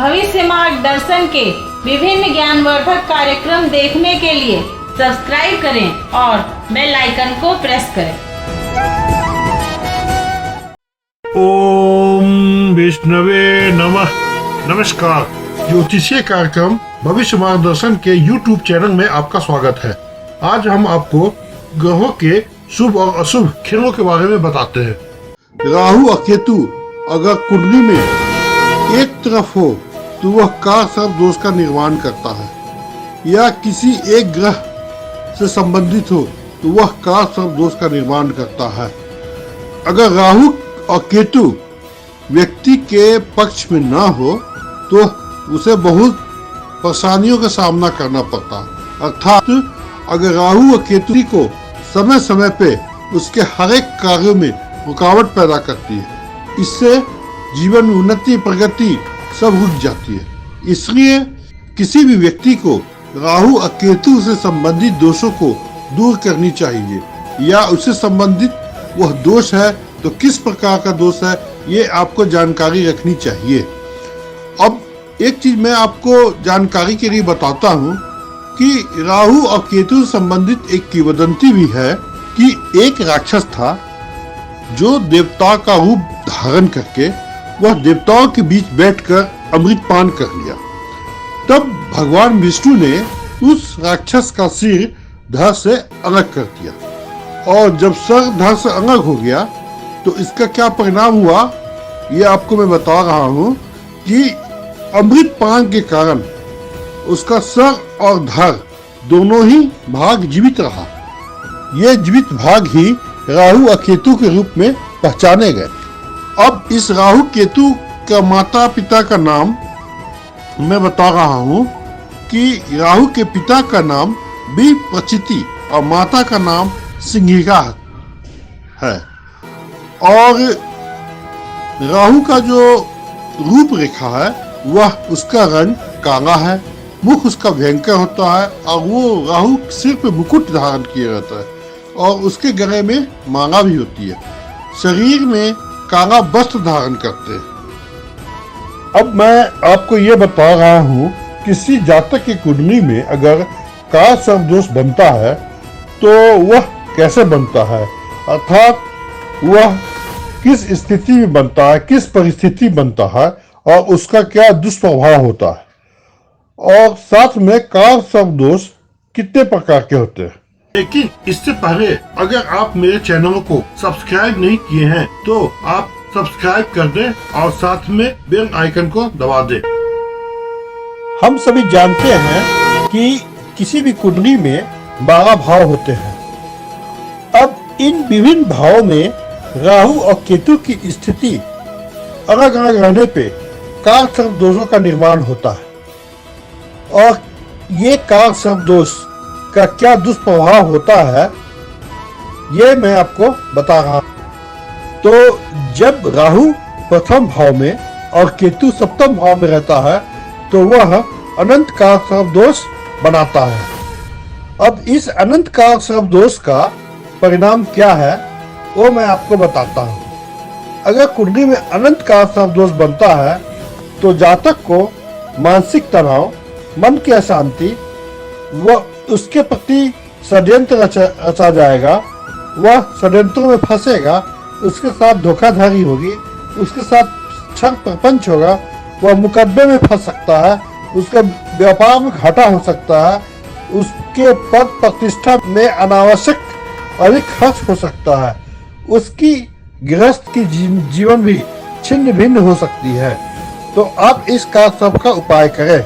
भविष्य मार्ग दर्शन के विभिन्न ज्ञानवर्धक कार्यक्रम देखने के लिए सब्सक्राइब करें और बेल आइकन को प्रेस करें। ओम विष्णवे नमः। नमस्कार, ज्योतिषीय कार्यक्रम भविष्य मार्गदर्शन के YouTube चैनल में आपका स्वागत है। आज हम आपको ग्रहों के शुभ और अशुभ किरणों के बारे में बताते हैं। राहु और केतु अगर कुंडली में एक तरफ हो तो वह कार सर्प दोष का निर्माण करता है, या किसी एक ग्रह से संबंधित हो तो वह कार सर्प दोष का निर्माण करता है। अगर राहु और केतु व्यक्ति के पक्ष में ना हो तो उसे बहुत परेशानियों का सामना करना पड़ता है। अर्थात अगर राहु और केतु को समय समय पे उसके हर एक कार्यों में रुकावट पैदा करती है, इससे जीवन में उन्नति प्रगति सब रुक जाती है। इसलिए किसी भी व्यक्ति को राहु और केतु से संबंधित दोषों को दूर करनी चाहिए, या उससे संबंधित वह दोष है तो किस प्रकार का दोष है ये आपको जानकारी रखनी चाहिए। अब एक चीज मैं आपको जानकारी के लिए बताता हूँ कि राहु और केतु से संबंधित एक किंवदंती भी है कि एक राक्षस था जो देवता का रूप धारण करके वह देवताओं के बीच बैठकर अमृतपान कर लिया। तब भगवान विष्णु ने उस राक्षस का सिर धड़ से अलग कर दिया, और जब सर धड़ से अलग हो गया तो इसका क्या परिणाम हुआ ये आपको मैं बता रहा हूँ कि अमृतपान के कारण उसका सर और धड़ दोनों ही भाग जीवित रहा। ये जीवित भाग ही राहु और केतु के रूप में पहचाने गए। अब इस राहु केतु का माता पिता का नाम मैं बता रहा हूँ कि राहु के पिता का नाम प्रचिति और माता का नाम सिंहिका है। और राहु का जो रूप रेखा है वह उसका रंग काला है, मुख उसका भयंकर होता है, और वो राहु सिर पे मुकुट धारण किए रहता है, और उसके गले में माला भी होती है। शरीर में काला वस्त्र धारण करते हैं। अब मैं आपको ये बता रहा हूँ, किसी जातक की कुंडली में अगर कार सर्प दोष बनता है तो वह कैसे बनता है, अर्थात वह किस स्थिति में बनता है, किस परिस्थिति बनता है, और उसका क्या दुष्प्रभाव होता है, और साथ में कार सर्प दोष कितने प्रकार के होते हैं। लेकिन इससे पहले अगर आप मेरे चैनल को सब्सक्राइब नहीं किए हैं तो आप सब्सक्राइब कर दें और साथ में बेल आइकन को दबा दें। हम सभी जानते हैं कि किसी भी कुंडली में 12 भाव होते हैं। अब इन विभिन्न भावों में राहु और केतु की स्थिति अलग अलग रहने पे कार सर्प दोषों का निर्माण होता है, और ये कार सर्प दोष का क्या दुष्प्रभाव होता है ये मैं आपको बता रहा हूं। तो जब राहु प्रथम भाव में और केतु सप्तम भाव में रहता है तो वह अनंत कार सर्प दोष बनाता है। अब इस अनंत कार सर्प दोष का परिणाम क्या है वो मैं आपको बताता हूं। अगर कुंडली में अनंत कार सर्प दोष बनता है तो जातक को मानसिक तनाव, मन की अशांति, वह उसके प्रति षड्यंत्र रचा जाएगा, वह षड्यंत्रों में फंसेगा, उसके साथ धोखाधड़ी होगी, उसके साथ छल प्रपंच होगा, वह मुकदमे में फंस सकता है, उसका व्यापार में घाटा हो सकता है, उसके पद प्रतिष्ठा में अनावश्यक अधिक खर्च हो सकता है, उसकी गृहस्थ की जीवन भी छिन्न भिन्न हो सकती है। तो आप इस कार सर्प का उपाय करें।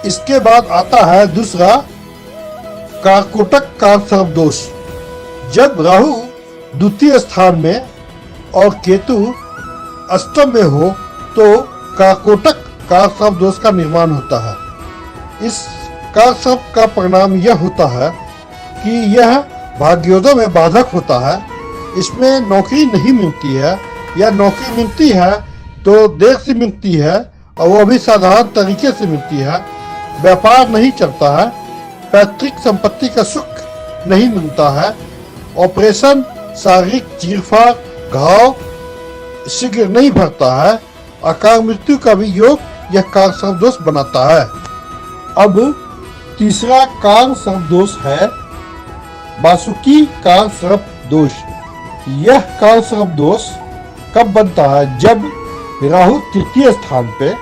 इसके बाद आता है दूसरा कारकोटक कार सर्प दोष। जब राहु द्वितीय स्थान में और केतु अष्टम में हो तो कारकोटक कार सर्प दोष का निर्माण होता है। इस कार सर्प का परिणाम यह होता है कि यह भाग्योदय में बाधक होता है। इसमें नौकरी नहीं मिलती है, या नौकरी मिलती है तो देर से मिलती है, और वो भी साधारण तरीके से मिलती है। व्यापार नहीं चलता है, पैतृक संपत्ति का सुख नहीं मिलता है, ऑपरेशन, शारीरिक चीरफाड़, घाव शीघ्र नहीं भरता है, अकाल मृत्यु का भी योग यह कार सर्प दोष बनाता है। अब तीसरा कार सर्प दोष है वासुकी कार सर्प दोष। यह कार सर्प दोष कब बनता है? जब राहु तृतीय स्थान पे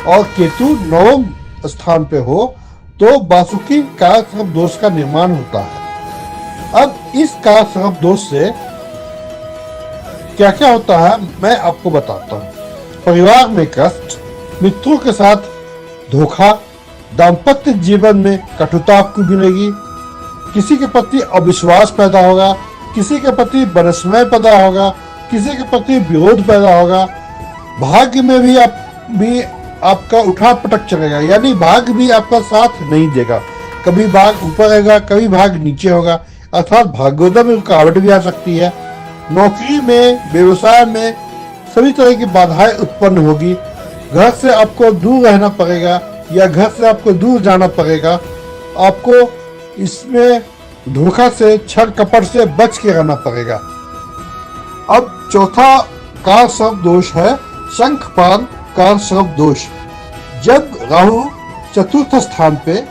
और केतु नवम स्थान पे हो तो वासुकी कार सर्प दोष का निर्माण होता है। अब इस कार सर्प दोष से क्या क्या होता है मैं आपको बताता हूँ। परिवार में कष्ट, मित्रों के साथ धोखा, दाम्पत्य जीवन में कटुता आपको मिलेगी, किसी के प्रति अविश्वास पैदा होगा, किसी के प्रति बनस्मय पैदा होगा, किसी के प्रति विरोध पैदा होगा। भाग्य में भी आपका उठा पटक चलेगा, यानी भाग्य भी आपका साथ नहीं देगा। कभी भाग ऊपर रहेगा, कभी भाग नीचे होगा, अर्थात भाग्योदय में रुकावट भी आ सकती है। नौकरी में, व्यवसाय में सभी तरह की बाधाएं उत्पन्न होगी। घर से आपको दूर रहना पड़ेगा या घर से आपको दूर जाना पड़ेगा। आपको इसमें धोखा से, छल कपट से बच के रहना पड़ेगा। अब चौथा कार सर्प दोष है शंखपाल कार सर्प दोष। जब राहु चतुर्थ स्थान पे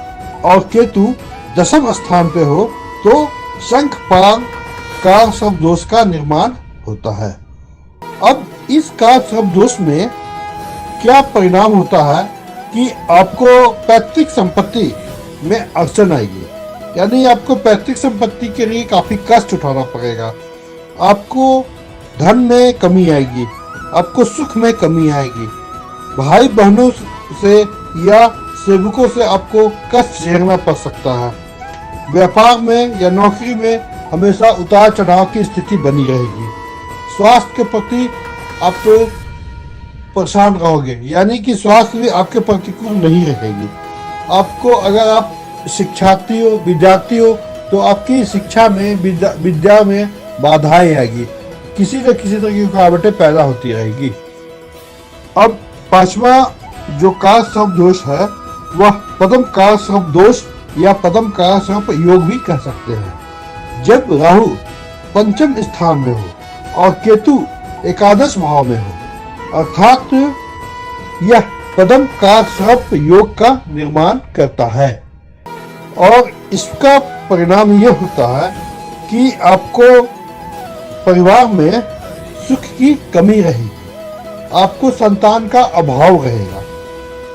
और केतु दशम स्थान पे हो तो शंखपाल कार सर्प दोष का निर्माण होता है। अब इस कार सर्प दोष में क्या परिणाम होता है कि आपको पैतृक संपत्ति में अड़चन आएगी, यानी आपको पैतृक संपत्ति के लिए काफी कष्ट उठाना पड़ेगा। आपको धन में कमी आएगी, आपको सुख में कमी आएगी। भाई बहनों से या सेवकों से आपको कष्ट झेलना पड़ सकता है। व्यापार में या नौकरी में हमेशा उतार चढ़ाव की स्थिति बनी रहेगी। स्वास्थ्य के प्रति आप परेशान रहोगे, यानी कि स्वास्थ्य भी आपके प्रतिकूल नहीं रहेगी। आपको अगर आप शिक्षार्थी हो, विद्यार्थी हो तो आपकी शिक्षा में, विद्या में बाधाएं आएगी, किसी न किसी तरह की रुकावटें पैदा होती रहेगी। अब पांचवा जो कार सर्प दोष है वह पद्म कार सर्प दोष या पद्म कार सर्प योग भी कह सकते हैं। जब राहु पंचम स्थान में हो और केतु एकादश भाव में हो, अर्थात यह पद्म कार सर्प योग का निर्माण करता है। और इसका परिणाम यह होता है कि आपको परिवार में सुख की कमी रहेगी, आपको संतान का अभाव रहेगा,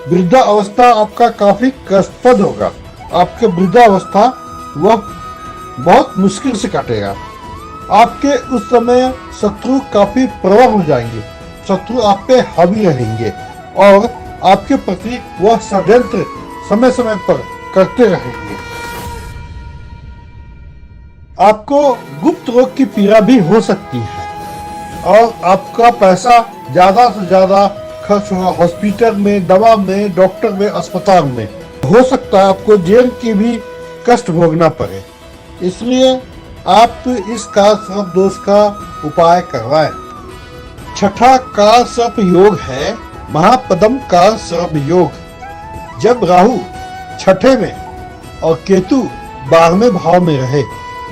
वृद्धावस्था आपका काफी कष्टप्रद होगा। आपके वृद्धावस्था वह बहुत मुश्किल से काटेगा। आपके उस समय शत्रु काफी प्रबल हो जाएंगे, शत्रु आप पे हावी रहेंगे और आपके प्रति वह षड्यंत्र समय समय पर करते रहेंगे। आपको गुप्त रोग की पीड़ा भी हो सकती है और आपका पैसा ज्यादा से ज्यादा खर्च होगा हॉस्पिटल में, दवा में, डॉक्टर में, अस्पताल में। हो सकता है आपको जेल की भी कष्ट भोगना पड़े। इसलिए आप इस कार सर्प दोष का उपाय करवाएं। छठा कार सर्प योग है महापद्म कार सर्प योग। जब राहु छठे में और केतु 12वें भाव में रहे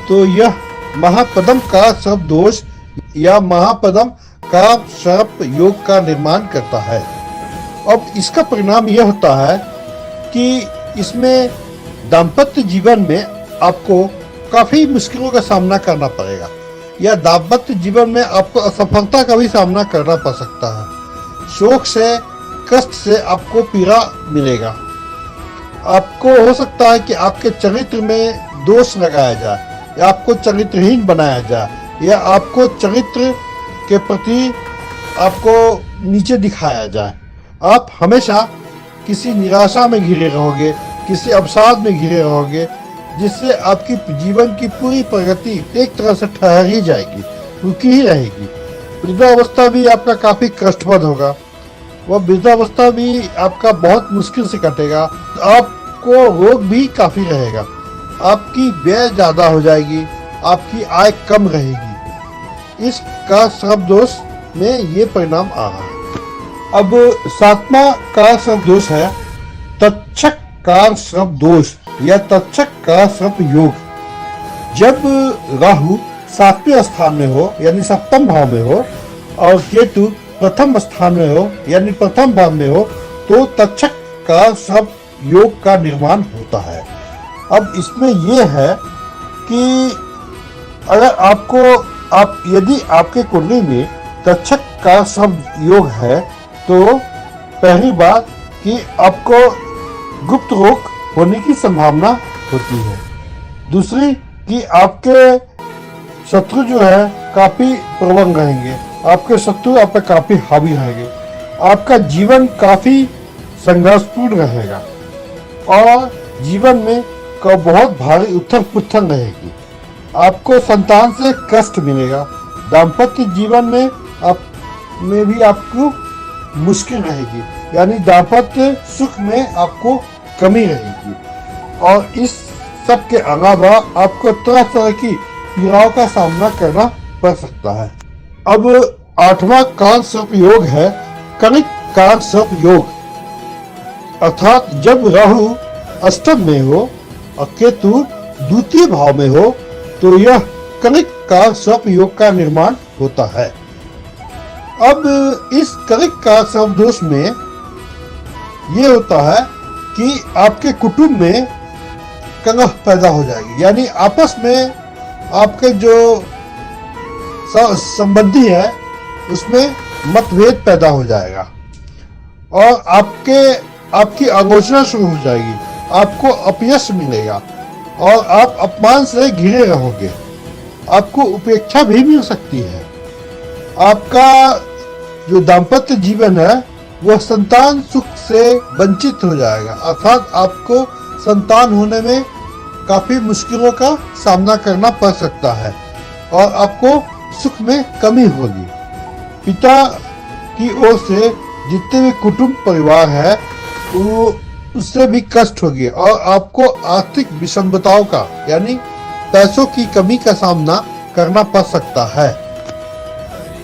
तो यह महापद्म कार सर्प दोष या महापद्म कार सर्प योग का निर्माण करता है। अब इसका परिणाम यह होता है कि इसमें दाम्पत्य जीवन में आपको काफी मुश्किलों का सामना करना पड़ेगा या दाम्पत्य जीवन में आपको असफलता का भी सामना करना पड़ सकता है। शोक से, कष्ट से आपको पीड़ा मिलेगा। आपको हो सकता है कि आपके चरित्र में दोष लगाया जाए या आपको चरित्रहीन बनाया जाए या आपको चरित्र के प्रति आपको नीचे दिखाया जाए। आप हमेशा किसी निराशा में घिरे रहोगे, किसी अवसाद में घिरे रहोगे, जिससे आपकी जीवन की पूरी प्रगति एक तरह से ठहर ही जाएगी, रुकी ही रहेगी। वृद्धावस्था भी आपका काफी कष्टप्रद होगा, वह वृद्धावस्था भी आपका बहुत मुश्किल से कटेगा। आपको रोग भी काफी रहेगा, आपकी व्यय ज्यादा हो जाएगी, आपकी आय कम रहेगी। इस कार सर्प दोष में ये परिणाम आ रहा है। अब सातवां कार सर्प दोष है तक्षक कार सर्प दोष या तक्षक कार सर्प योग। जब राहु 7वें स्थान में हो यानी सप्तम भाव में हो और केतु प्रथम स्थान में हो यानी प्रथम भाव में हो तो तक्षक का सब योग का निर्माण होता है। अब इसमें यह है कि अगर यदि आपके कुंडली में तक्षक का सब योग है तो पहली बात कि आपको गुप्त रोग होने की संभावना होती है। दूसरी कि आपके शत्रु जो है काफी प्रबल रहेंगे, आपके शत्रु आप पे काफी हावी रहेंगे, आपका जीवन काफी संघर्षपूर्ण रहेगा और जीवन में बहुत भारी उथल पुथल रहेगी। आपको संतान से कष्ट मिलेगा, दाम्पत्य जीवन में भी आपको मुश्किल रहेगी, यानी दाम्पत्य सुख में आपको कमी रहेगी। और इस सब के अलावा आपको तरह तरह की पीड़ाओं का सामना करना पड़ सकता है। अब 8वां काल सर्प योग है कनिक काल सर्प योग, अर्थात जब राहु अष्टम में हो और केतु द्वितीय भाव में हो तो यह कनिक काल सर्प योग का निर्माण होता है। अब इस कनिक काल सर्प दोष में यह होता है कि आपके कुटुंब में कलह पैदा हो जाएगी, यानी आपस में आपके जो संबंधी है उसमें मतभेद पैदा हो जाएगा और आपकी आलोचना शुरू हो जाएगी, आपको अपयश मिलेगा और आप अपमान से घिरे रहोगे, आपको उपेक्षा भी मिल सकती है। आपका जो दाम्पत्य जीवन है वह संतान सुख से वंचित हो जाएगा, अर्थात आपको संतान होने में काफी मुश्किलों का सामना करना पड़ सकता है और आपको सुख में कमी होगी। पिता की ओर से जितने भी कुटुंब परिवार है वो उससे भी कष्ट होगी और आपको आर्थिक विषमताओं का यानी पैसों की कमी का सामना करना पड़ सकता है।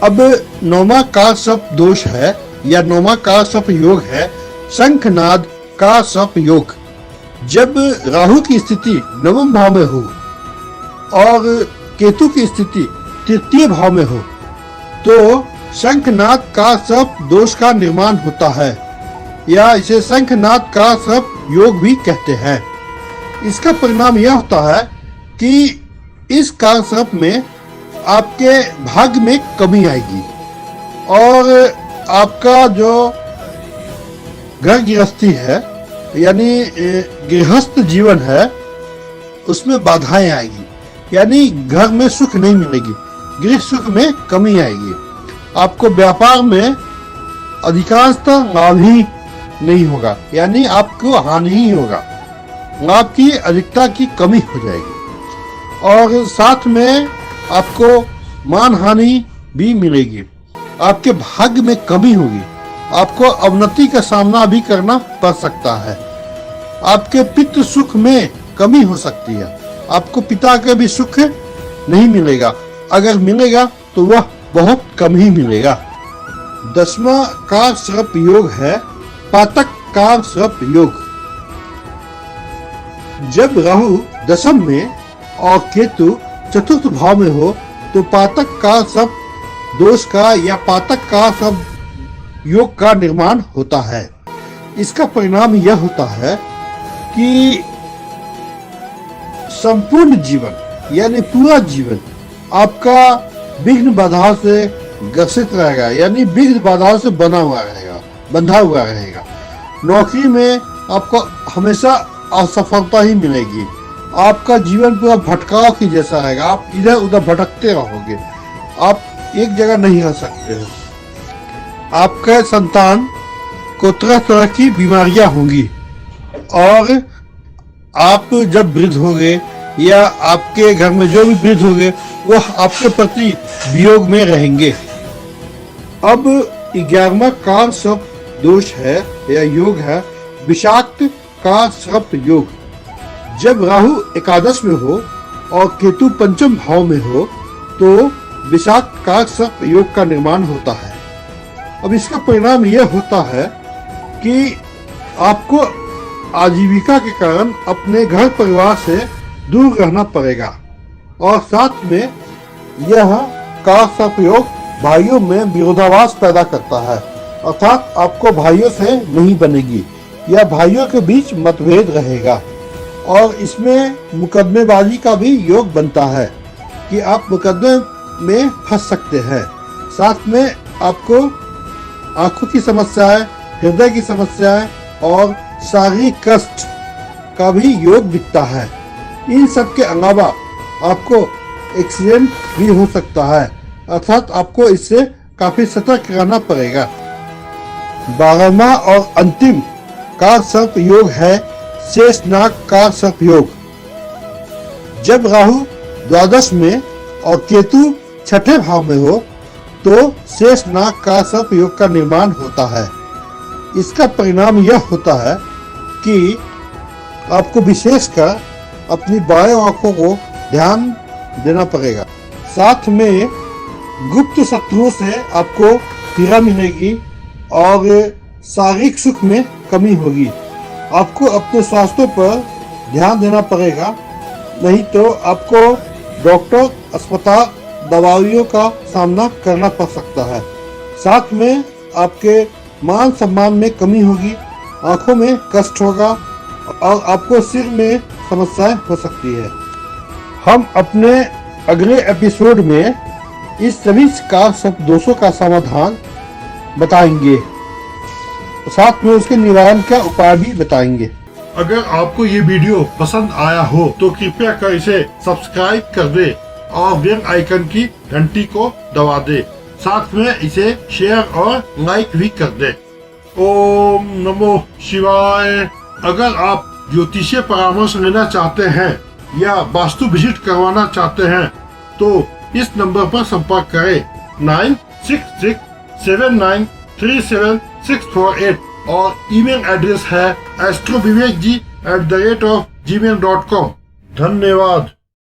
अब 9वां काल सर्प दोष है या 9वां काल सर्प योग है शंखनाद काल सर्प योग। जब राहु की स्थिति 9वें भाव में हो और केतु की स्थिति 3य भाव में हो तो शंखनाद काल सर्प दोष का निर्माण होता है या इसे शंखनाद काल सर्प योग भी कहते हैं। इसका परिणाम यह होता है कि इस काल सर्प में आपके भाग्य में कमी आएगी और आपका जो घर गृहस्थी है यानी गृहस्थ जीवन है उसमें बाधाएं आएगी, यानी घर में सुख नहीं मिलेगी, गृह सुख में कमी आएगी। आपको व्यापार में अधिकांशतः लाभ ही नहीं होगा, यानी आपको हानि ही होगा, लाभ की अधिकता की कमी हो जाएगी और साथ में आपको मान हानि भी मिलेगी, आपके भाग्य में कमी होगी, आपको अवनति का सामना भी करना पड़ सकता है, आपके पितृ सुख में कमी हो सकती है, आपको पिता का भी सुख नहीं मिलेगा, अगर मिलेगा तो वह बहुत कम ही मिलेगा। 10वां काल सर्प योग है पातक काल सर्प योग। जब राहु दशम में और केतु 4th भाव में हो तो पातक काल सर्प दोष का या पातक काल सर्प योग का निर्माण होता है। इसका परिणाम यह होता है कि संपूर्ण जीवन यानी पूरा जीवन आपका विघ्न बाधा से ग्रसित रहेगा, यानी विघ्न बाधाओं से बंधा हुआ रहेगा। नौकरी में आपको हमेशा असफलता ही मिलेगी, आपका जीवन पूरा भटकाव की जैसा रहेगा, आप इधर उधर भटकते रहोगे, आप एक जगह नहीं रह सकते हो। आपके संतान को तरह तरह की बीमारियां होंगी और आप जब वृद्ध होंगे या आपके घर में जो भी वृद्ध होंगे वह आपके प्रति वियोग में रहेंगे। अब 11वां काल सर्प दोष है या योग है विषाक्त काल सर्प योग। जब राहु एकादश में हो और केतु 5th भाव में हो तो विषाक्त काल सर्प योग का निर्माण होता है। अब इसका परिणाम यह होता है कि आपको आजीविका के कारण अपने घर परिवार से दूर रहना पड़ेगा और साथ में यह काल सर्प योग भाइयों में विरोधाभास पैदा करता है। अर्थात आपको भाइयों से नहीं बनेगी या भाइयों के बीच मतभेद रहेगा। और इसमें मुकदमेबाजी का भी योग बनता है कि आप मुकदमे में फंस सकते हैं। साथ में आपको आंखों की समस्याएं, हृदय की समस्याएं और शारीरिक कष्ट का भी योग दिखता है। इन सब के अलावा आपको एक्सीडेंट भी हो सकता है, अर्थात आपको इससे काफी सतर्क रहना पड़ेगा। 12वां और अंतिम कार सर्प योग है शेषनाग कार सर्प योग। जब राहु द्वादश में और केतु छठे भाव में हो तो शेषनाग कार सर्प योग का निर्माण होता है। इसका परिणाम यह होता है कि आपको विशेषकर अपनी बाएं आंखों को ध्यान देना पड़ेगा। साथ में गुप्त शत्रुओं से आपको पीड़ा मिलेगी और शारीरिक सुख में कमी होगी। आपको अपने स्वास्थ्य पर ध्यान देना पड़ेगा, नहीं तो आपको डॉक्टर, अस्पताल, दवाइयों का सामना करना पड़ सकता है। साथ में आपके मान सम्मान में कमी होगी, आंखों में कष्ट होगा और आपको सिर में समस्याएं हो सकती है। हम अपने अगले एपिसोड में इस सभी कार सर्प दोषों का समाधान बताएंगे, साथ में उसके निवारण का उपाय भी बताएंगे। अगर आपको ये वीडियो पसंद आया हो तो कृपया कर इसे सब्सक्राइब कर दे और बेल आइकन की घंटी को दबा दे। साथ में इसे शेयर और लाइक भी कर दे। ओम नमो शिवाय। अगर आप ज्योतिषीय परामर्श लेना चाहते हैं या वास्तु विजिट करवाना चाहते हैं तो इस नंबर पर संपर्क करें 9667937648 और ईमेल एड्रेस है astrobivekji@gmail.com। धन्यवाद।